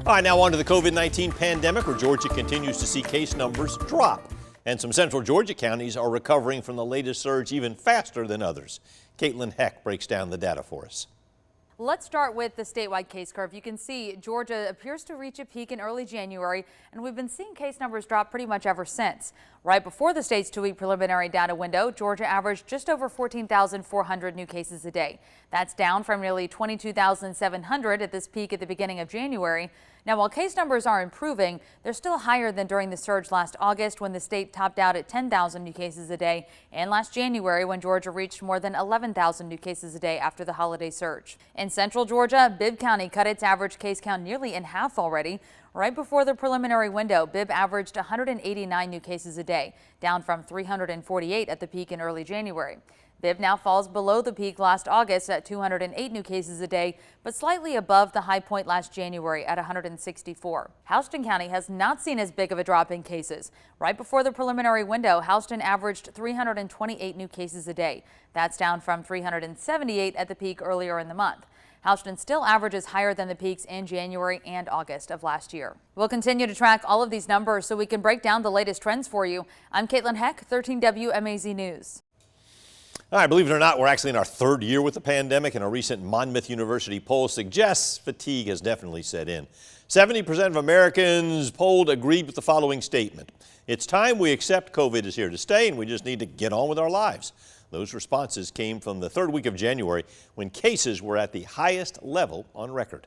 All right, now on to the COVID-19 pandemic, where Georgia continues to see case numbers drop. And some central Georgia counties are recovering from the latest surge even faster than others. Caitlin Heck breaks down the data for us. Let's start with the statewide case curve. You can see Georgia appears to reach a peak in early January, and we've been seeing case numbers drop pretty much ever since. Right before the state's 2-week preliminary data window, Georgia averaged just over 14,400 new cases a day. That's down from nearly 22,700 at this peak at the beginning of January. Now, while case numbers are improving, they're still higher than during the surge last August, when the state topped out at 10,000 new cases a day, and last January when Georgia reached more than 11,000 new cases a day after the holiday surge. In central Georgia, Bibb County cut its average case count nearly in half already. Right before the preliminary window, Bibb averaged 189 new cases a day, down from 348 at the peak in early January. Bibb now falls below the peak last August at 208 new cases a day, but slightly above the high point last January at 164. Houston County has not seen as big of a drop in cases. Right before the preliminary window, Houston averaged 328 new cases a day. That's down from 378 at the peak earlier in the month. Houston still averages higher than the peaks in January and August of last year. We'll continue to track all of these numbers so we can break down the latest trends for you. I'm Caitlin Heck, 13 WMAZ News. All right, believe it or not, we're actually in our third year with the pandemic, and a recent Monmouth University poll suggests fatigue has definitely set in. 70% of Americans polled agreed with the following statement: "It's time we accept COVID is here to stay, and we just need to get on with our lives." Those responses came from the third week of January, when cases were at the highest level on record.